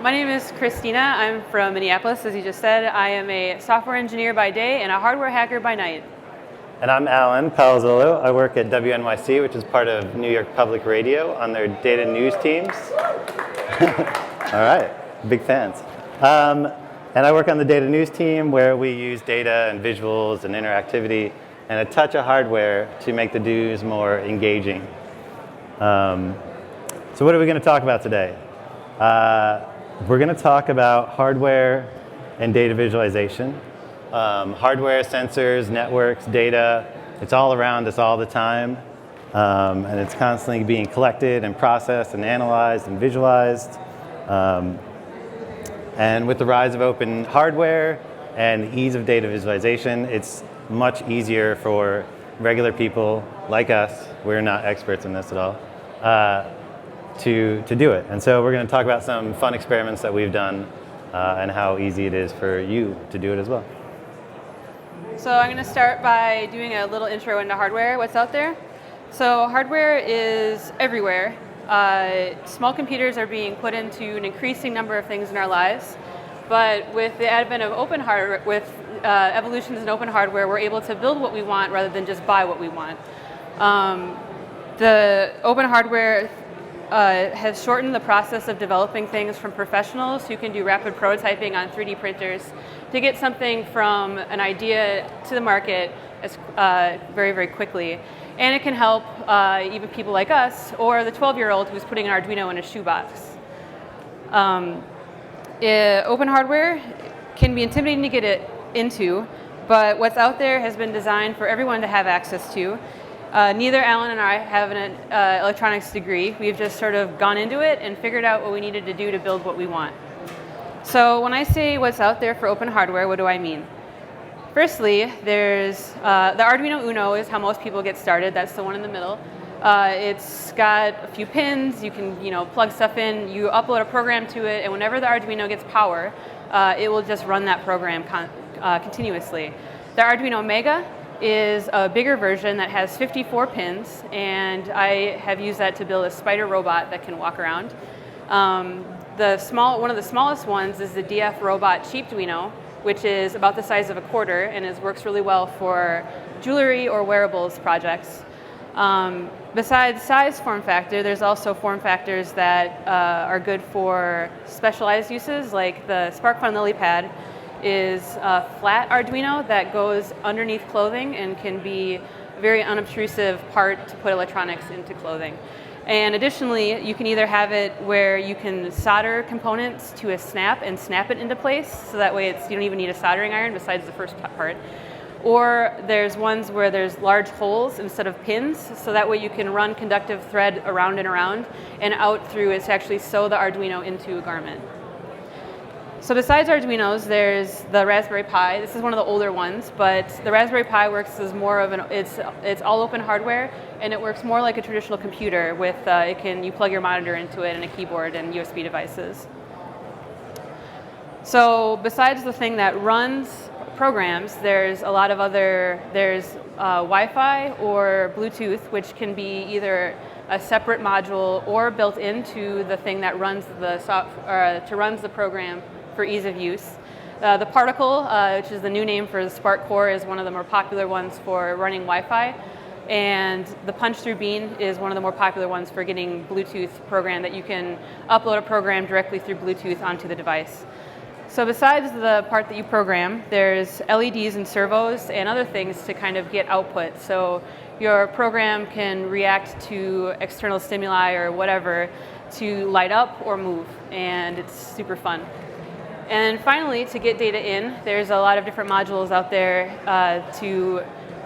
My name is Christina. I'm from Minneapolis, as you just said. I am a software engineer by day and a hardware hacker by night. And I'm Alan Palazzolo. I work at WNYC, which is part of New York Public Radio, on their data news teams. All right, big fans. And I work on the data news team, where we use data and visuals and interactivity and a touch of hardware to make the news more engaging. So what are we going to talk about today? We're going to talk about hardware and data visualization. Hardware, sensors, networks, data, it's all around us all the time. And it's constantly being collected and processed and analyzed and visualized. And with the rise of open hardware and the ease of data visualization, it's much easier for regular people like us, we're not experts in this at all, to do it. And so we're going to talk about some fun experiments that we've done and how easy it is for you to do it as well. So I'm going to start by doing a little intro into hardware, what's out there. So hardware is everywhere. Small computers are being put into an increasing number of things in our lives, but with the advent of open hardware, with evolutions in open hardware, we're able to build what we want rather than just buy what we want. The open hardware has shortened the process of developing things from professionals who can do rapid prototyping on 3D printers to get something from an idea to the market as, very, very quickly. And it can help even people like us or the 12-year-old who's putting an Arduino in a shoebox. Open hardware can be intimidating to get it into, but what's out there has been designed for everyone to have access to. Neither Alan and I have an electronics degree. We've just sort of gone into it and figured out what we needed to do to build what we want. So when I say what's out there for open hardware, what do I mean? Firstly, there's the Arduino Uno is how most people get started. That's the one in the middle. It's got a few pins. You can plug stuff in. You upload a program to it, and whenever the Arduino gets power, it will just run that program continuously. The Arduino Mega is a bigger version that has 54 pins, and I have used that to build a spider robot that can walk around. One of the smallest ones is the DF Robot Cheapduino, which is about the size of a quarter and works really well for jewelry or wearables projects. Besides size form factor, there's also form factors that are good for specialized uses, like the SparkFun LilyPad is a flat Arduino that goes underneath clothing and can be a very unobtrusive part to put electronics into clothing. And additionally, you can either have it where you can solder components to a snap and snap it into place, so that way you don't even need a soldering iron besides the first part. Or there's ones where there's large holes instead of pins, so that way you can run conductive thread around and around and out through it to actually sew the Arduino into a garment. So besides Arduinos, there's the Raspberry Pi. This is one of the older ones, but the Raspberry Pi works as more of it's all open hardware, and it works more like a traditional computer with you plug your monitor into it and a keyboard and USB devices. So besides the thing that runs programs, there's a lot of there's Wi-Fi or Bluetooth, which can be either a separate module or built into the thing that runs the program for ease of use. The Particle, which is the new name for the Spark Core, is one of the more popular ones for running Wi-Fi. And the Punch-Through Bean is one of the more popular ones for getting Bluetooth program that you can upload a program directly through Bluetooth onto the device. So besides the part that you program, there's LEDs and servos and other things to kind of get output. So your program can react to external stimuli or whatever to light up or move, and it's super fun. And finally, to get data in, there's a lot of different modules out there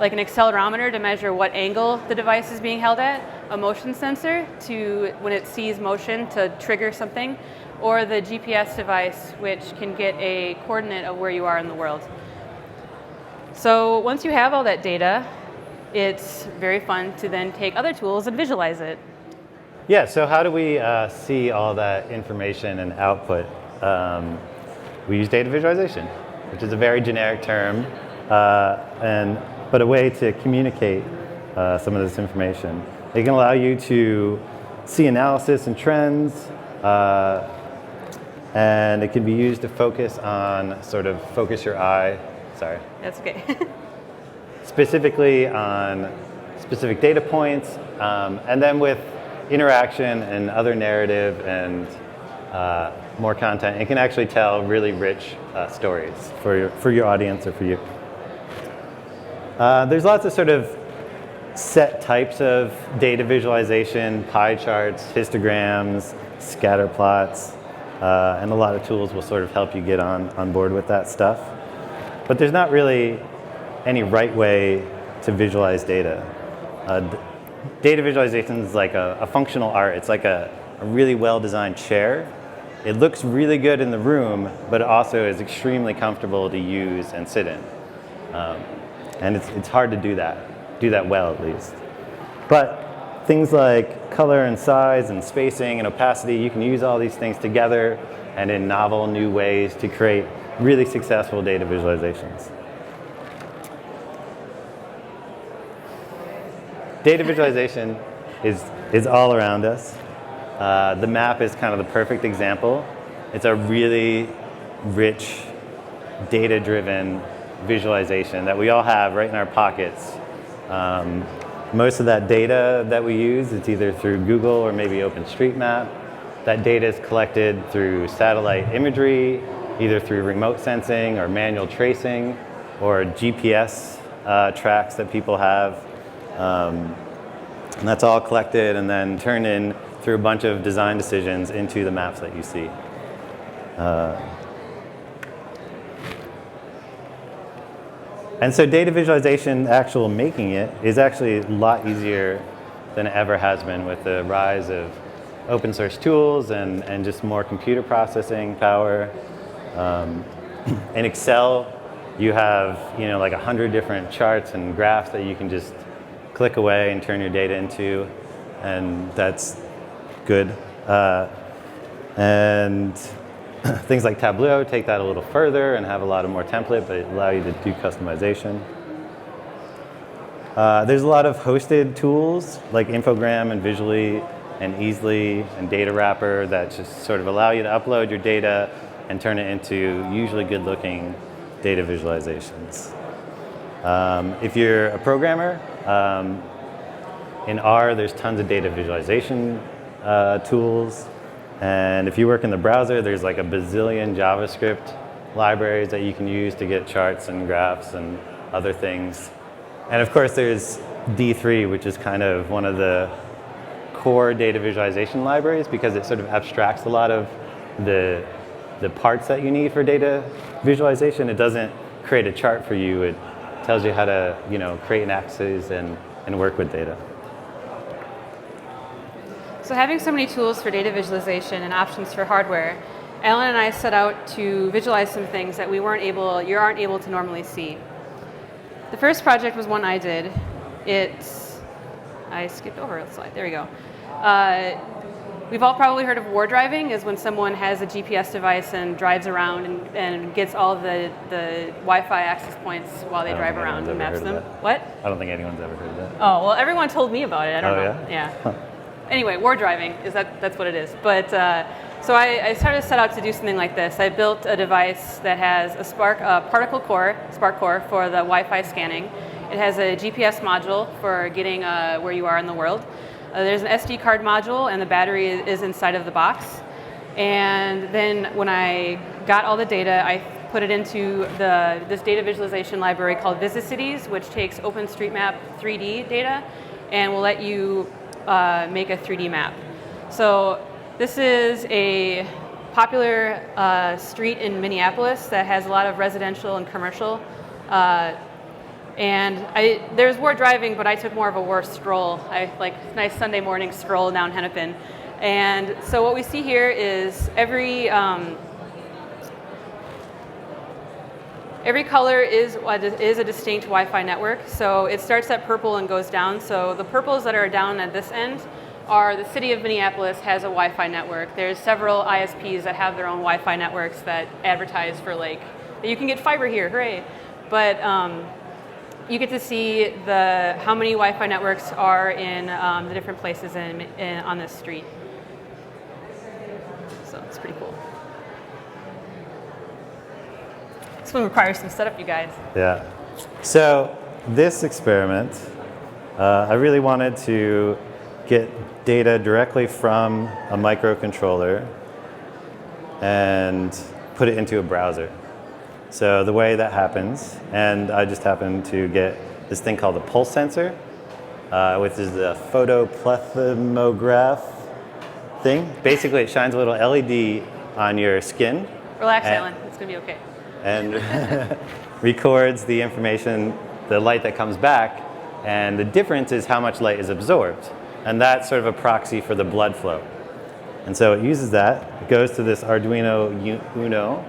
like an accelerometer to measure what angle the device is being held at, a motion sensor to, when it sees motion, to trigger something, or the GPS device, which can get a coordinate of where you are in the world. So once you have all that data, it's very fun to then take other tools and visualize it. Yeah, so how do we see all that information and output? We use data visualization, which is a very generic term, but a way to communicate some of this information. It can allow you to see analysis and trends, and it can be used to focus on, sort of focus your eye, sorry, That's okay. specifically on specific data points, and then with interaction and other narrative and more content, it can actually tell really rich stories for your audience or for you. There's lots of sort of set types of data visualization: pie charts, histograms, scatter plots, and a lot of tools will sort of help you get on board with that stuff. But there's not really any right way to visualize data. Data visualization is like a functional art. It's like a really well-designed chair. It looks really good in the room, but it also is extremely comfortable to use and sit in. And it's hard to do that well at least. But things like color and size and spacing and opacity, you can use all these things together and in novel new ways to create really successful data visualizations. Data visualization is all around us. The map is kind of the perfect example. It's a really rich, data-driven visualization that we all have right in our pockets. Most of that data that we use, it's either through Google or maybe OpenStreetMap. That data is collected through satellite imagery, either through remote sensing or manual tracing or GPS tracks that people have. And that's all collected and then turned in through a bunch of design decisions into the maps that you see. And so data visualization, actual making it, is actually a lot easier than it ever has been with the rise of open source tools and just more computer processing power. In Excel, you have like 100 different charts and graphs that you can just click away and turn your data into, and that's good. And things like Tableau take that a little further and have a lot of more template, but allow you to do customization. There's a lot of hosted tools like Infogram and Visually and Easily and Data Wrapper that just sort of allow you to upload your data and turn it into usually good-looking data visualizations. If you're a programmer, in R, there's tons of data visualization tools. And if you work in the browser, there's like a bazillion JavaScript libraries that you can use to get charts and graphs and other things. And of course, there's D3, which is kind of one of the core data visualization libraries because it sort of abstracts a lot of the parts that you need for data visualization. It doesn't create a chart for you. It tells you how to create an axis and work with data. So having so many tools for data visualization and options for hardware, Alan and I set out to visualize some things that you aren't able to normally see. The first project was one I did. I skipped over a slide. There we go. We've all probably heard of war driving, is when someone has a GPS device and drives around and gets all the Wi-Fi access points while they drive around and maps them. What? I don't think anyone's ever heard of that. Oh, well, everyone told me about it. I don't know. Yeah? Huh. Anyway, war driving, that's what it is. But so I started to set out to do something like this. I built a device that has a particle core, SPARC core, for the Wi-Fi scanning. It has a GPS module for getting where you are in the world. There's an SD card module, and the battery is inside of the box. And then when I got all the data, I put it into this data visualization library called Visicities, which takes OpenStreetMap 3D data and will let you make a 3D map. So this is a popular street in Minneapolis that has a lot of residential and commercial. And there's war driving, but I took more of a war stroll. I like nice Sunday morning stroll down Hennepin. And so what we see here is every color is a distinct Wi-Fi network. So it starts at purple and goes down. So the purples that are down at this end are the city of Minneapolis has a Wi-Fi network. There's several ISPs that have their own Wi-Fi networks that advertise for you can get fiber here, hooray. But you get to see how many Wi-Fi networks are in the different places on this street. So it's pretty cool. This one requires some setup, you guys. Yeah. So this experiment, I really wanted to get data directly from a microcontroller and put it into a browser. So the way that happens, and I just happened to get this thing called a pulse sensor, which is a photoplethysmograph thing. Basically, it shines a little LED on your skin. Relax, Alan. It's going to be okay. And records the information, the light that comes back, and the difference is how much light is absorbed. And that's sort of a proxy for the blood flow. And so it uses that. It goes to this Arduino Uno,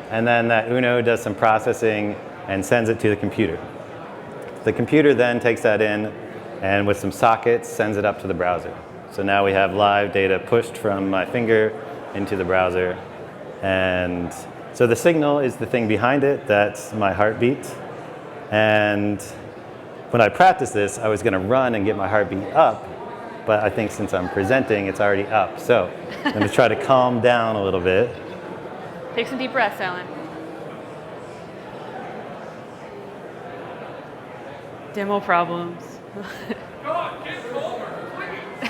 and then that Uno does some processing and sends it to the computer. The computer then takes that in and with some sockets sends it up to the browser. So now we have live data pushed from my finger into the browser. And so the signal is the thing behind it. That's my heartbeat. And when I practiced this, I was going to run and get my heartbeat up. But I think since I'm presenting, it's already up. So I'm going to try to calm down a little bit. Take some deep breaths, Alan. Demo problems. God, get over, please.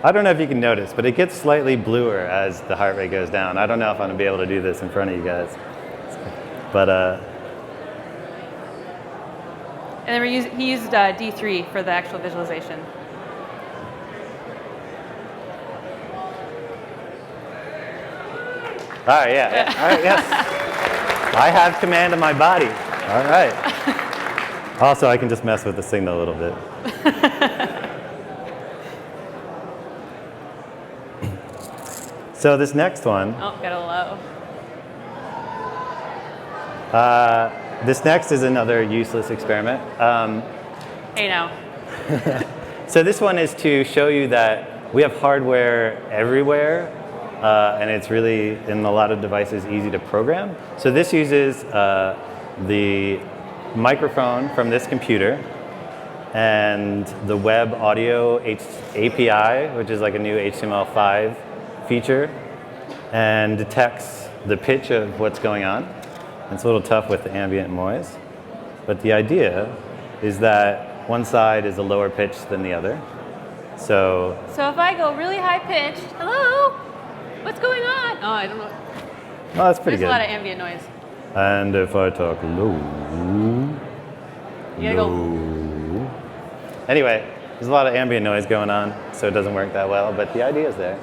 I don't know if you can notice, but it gets slightly bluer as the heart rate goes down. I don't know if I'm going to be able to do this in front of you guys. But And then he used D3 for the actual visualization. all right, yeah. All right, yes. I have command of my body. All right. Also, I can just mess with the signal a little bit. So this next one. Oh, got a low. This next is another useless experiment. Hey now. So this one is to show you that we have hardware everywhere, and it's really, in a lot of devices, easy to program. So this uses the microphone from this computer and the web audio API, which is like a new HTML5 feature, and detects the pitch of what's going on. It's a little tough with the ambient noise, but the idea is that one side is a lower pitch than the other. So if I go really high pitched, hello, what's going on? Oh, I don't know. well, that's pretty There's good. a lot of ambient noise. And if I talk low, You gotta go. low. Anyway, there's a lot of ambient noise going on, so it doesn't work that well, but the idea is there.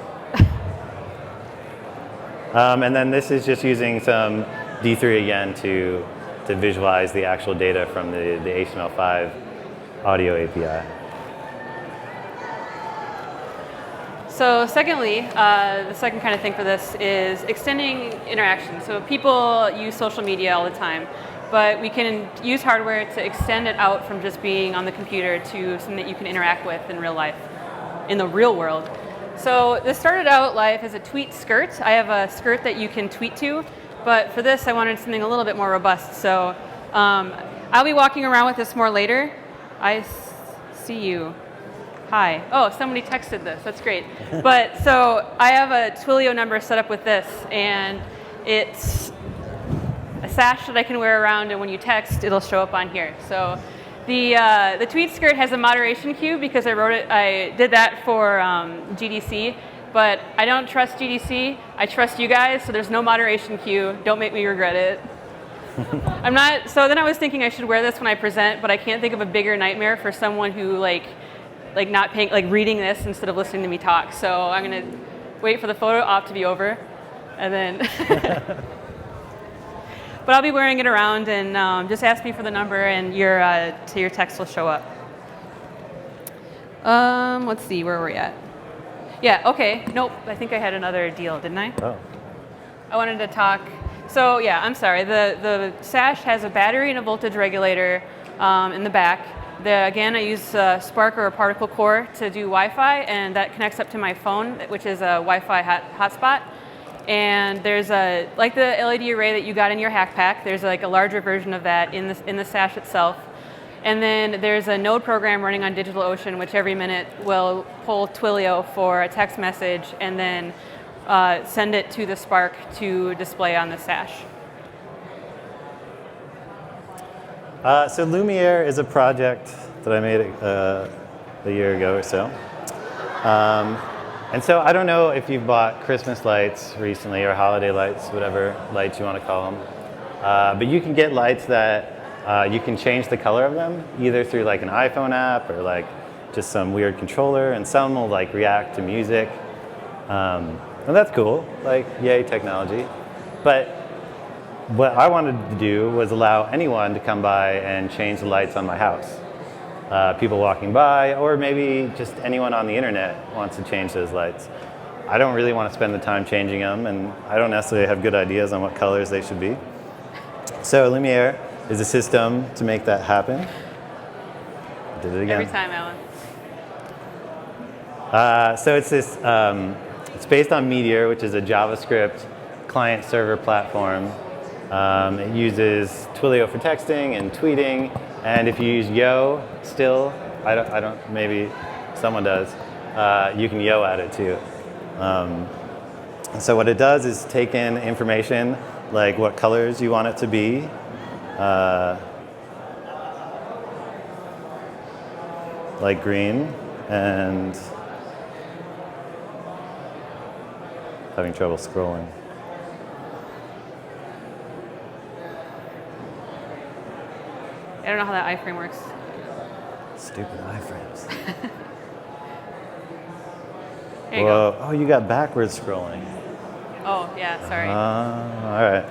And then this is just using some D3 again to visualize the actual data from the HTML5 audio API. So secondly, the second kind of thing for this is extending interaction. So people use social media all the time, but we can use hardware to extend it out from just being on the computer to something that you can interact with in real life, in the real world. So this started out live as a tweet skirt. I have a skirt that you can tweet to, but for this I wanted something a little bit more robust. So I'll be walking around with this more later. I see you. Hi. Oh, somebody texted this. That's great. But so I have a Twilio number set up with this, and it's a sash that I can wear around, and when you text, it'll show up on here. So the tweet skirt has a moderation queue because I did that for GDC, but I don't trust GDC. I trust you guys, so there's no moderation queue. Don't make me regret it. I'm not. So then I was thinking I should wear this when I present, but I can't think of a bigger nightmare for someone who like not paying, like reading this instead of listening to me talk. So I'm gonna wait for the photo op to be over, and then. But I'll be wearing it around, and just ask me for the number, and your text will show up. Let's see, where were we at? Yeah, okay. Nope, I think I had another deal, didn't I? Oh. I wanted to talk. So yeah, I'm sorry. The sash has a battery and a voltage regulator in the back. Again, I use Spark or a particle core to do Wi-Fi, and that connects up to my phone, which is a Wi-Fi hotspot. And there's like the LED array that you got in your hack pack, there's like a larger version of that in the sash itself. And then there's a node program running on DigitalOcean, which every minute will pull Twilio for a text message and then send it to the Spark to display on the sash. So Lumiere is a project that I made a year ago or so. And so I don't know if you've bought Christmas lights recently or holiday lights, whatever lights you want to call them. But you can get lights that you can change the color of them, either through like an iPhone app or like just some weird controller, and some will like react to music. And that's cool, like yay technology. But what I wanted to do was allow anyone to come by and change the lights on my house. People walking by, or maybe just anyone on the internet wants to change those lights. I don't really want to spend the time changing them, and I don't necessarily have good ideas on what colors they should be. So Lumiere is a system to make that happen. Did it again. Every time, Alan. So it's this. It's based on Meteor, which is a JavaScript client-server platform. It uses Twilio for texting and tweeting, and if you use Yo still, I don't, maybe someone does, you can Yo at it too. So what it does is take in information like what colors you want it to be, like green, and having trouble scrolling. I don't know how that iframe works. Stupid iframes. There you Whoa! go. Oh, you got backwards scrolling. Oh, yeah, sorry. All right.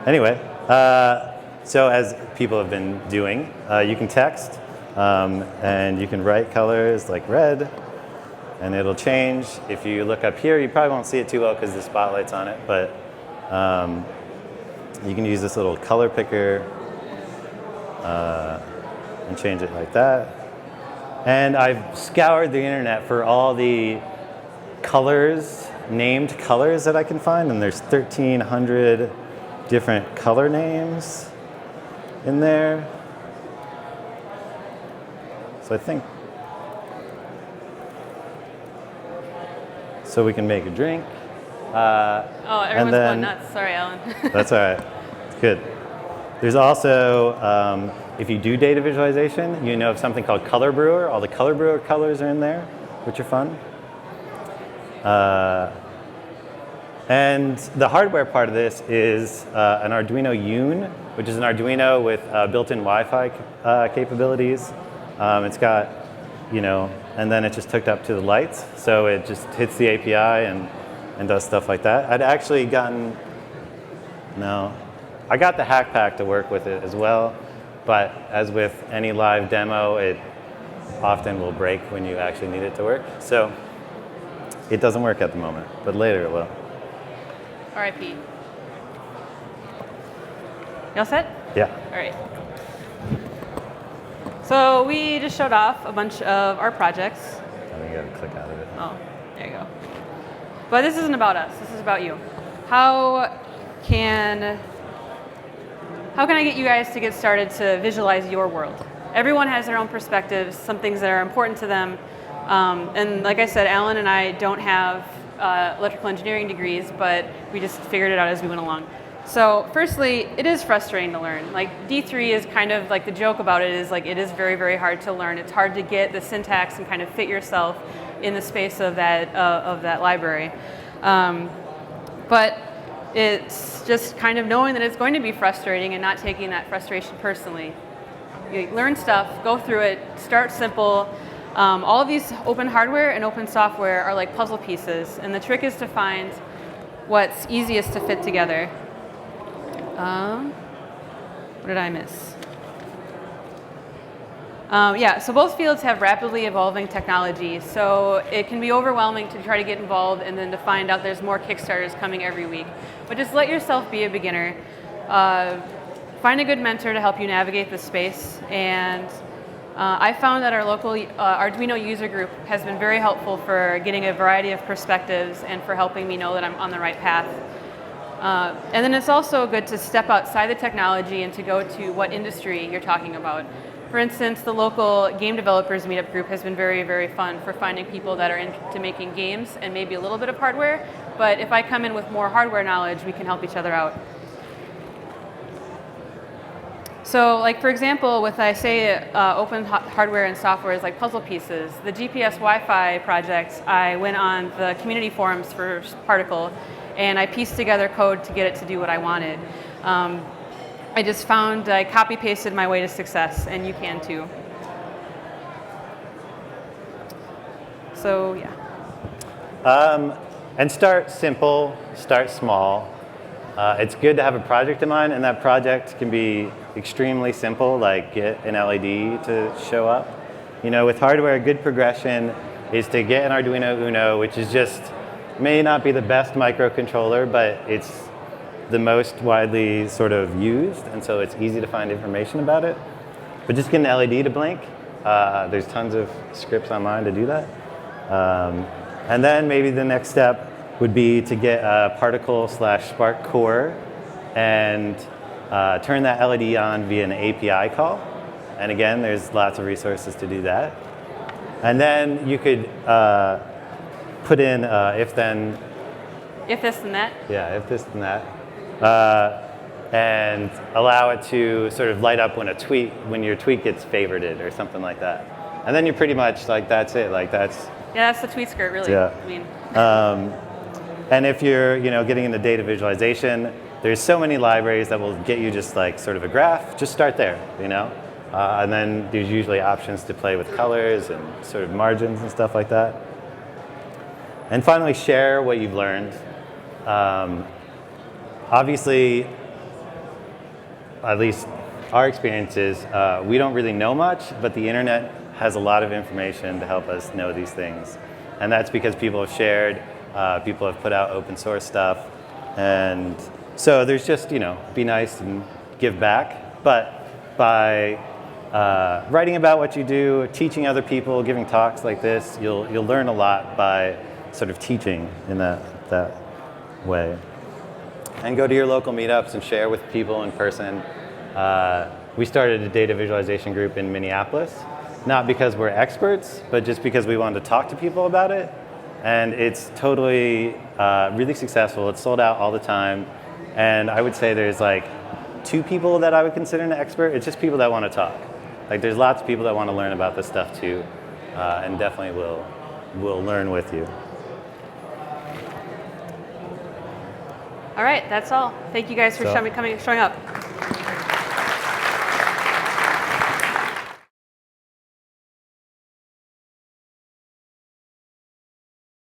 Anyway, so as people have been doing, you can text and you can write colors like red, and it'll change. If you look up here, you probably won't see it too well because the spotlight's on it, but you can use this little color picker and change it like that. And I've scoured the internet for all the colors, named colors that I can find, and there's 1,300 different color names in there. So I think, so we can make a drink. Oh, everyone's going nuts. Sorry, Alan. That's all right. It's good. There's also, if you do data visualization, you know of something called Color Brewer. All the Color Brewer colors are in there, which are fun. And the hardware part of this is an Arduino Yun, which is an Arduino with built-in Wi-Fi capabilities. It's got, and then it's just hooked up to the lights, so it just hits the API and does stuff like that. I'd actually gotten, I got the Hack Pack to work with it as well, but as with any live demo, it often will break when you actually need it to work. So it doesn't work at the moment, but later it will. R.I.P. You all set? Yeah. All right. So we just showed off a bunch of our projects. I think you gotta click out of it. Oh, there you go. But this isn't about us. This is about you. How can I get you guys to get started to visualize your world? Everyone has their own perspectives, some things that are important to them. And like I said, Alan and I don't have electrical engineering degrees, but we just figured it out as we went along. So firstly, it is frustrating to learn. Like D3 is kind of like, the joke about it is like, it is very, very hard to learn. It's hard to get the syntax and kind of fit yourself in the space of that library. But it's just kind of knowing that it's going to be frustrating and not taking that frustration personally. You learn stuff, go through it, start simple. All of these open hardware and open software are like puzzle pieces, and the trick is to find what's easiest to fit together. What did I miss? Yeah, so both fields have rapidly evolving technology, so it can be overwhelming to try to get involved and then to find out there's more Kickstarters coming every week. But just let yourself be a beginner. Find a good mentor to help you navigate the space, and I found that our local Arduino user group has been very helpful for getting a variety of perspectives and for helping me know that I'm on the right path. And then it's also good to step outside the technology and to go to what industry you're talking about. For instance, the local game developers meetup group has been very, very fun for finding people that are into making games and maybe a little bit of hardware. But if I come in with more hardware knowledge, we can help each other out. So, like for example, with I say open hardware and software is like puzzle pieces. The GPS Wi-Fi project, I went on the community forums for Particle, and I pieced together code to get it to do what I wanted. I just found I copy-pasted my way to success, and you can too. So yeah. And start simple, start small. It's good to have a project in mind, and that project can be extremely simple, like get an LED to show up. You know, with hardware, a good progression is to get an Arduino Uno, which is just, may not be the best microcontroller, but it's the most widely sort of used, and so it's easy to find information about it. But just get an LED to blink. There's tons of scripts online to do that. And then maybe the next step would be to get a Particle/Spark core and turn that LED on via an API call. And again, there's lots of resources to do that. And then you could put in if then. If this and that. Yeah, if this and that. And allow it to sort of light up when your tweet gets favorited or something like that. And then you're pretty much like, that's it. Like that's. Yeah, that's the tweet skirt, really. Yeah. I mean. And if you're, getting into data visualization, there's so many libraries that will get you just like sort of a graph. Just start there, and then there's usually options to play with colors and sort of margins and stuff like that. And finally, share what you've learned. Obviously, at least our experience is we don't really know much, but the internet has a lot of information to help us know these things. And that's because people have shared, people have put out open source stuff. And so there's just, be nice and give back. But by writing about what you do, teaching other people, giving talks like this, you'll learn a lot by sort of teaching in that way. And go to your local meetups and share with people in person. We started a data visualization group in Minneapolis, not because we're experts, but just because we wanted to talk to people about it. And it's totally really successful. It's sold out all the time. And I would say there's like 2 people that I would consider an expert. It's just people that want to talk. Like there's lots of people that want to learn about this stuff too, and definitely will learn with you. All right, that's all. Thank you guys for showing up.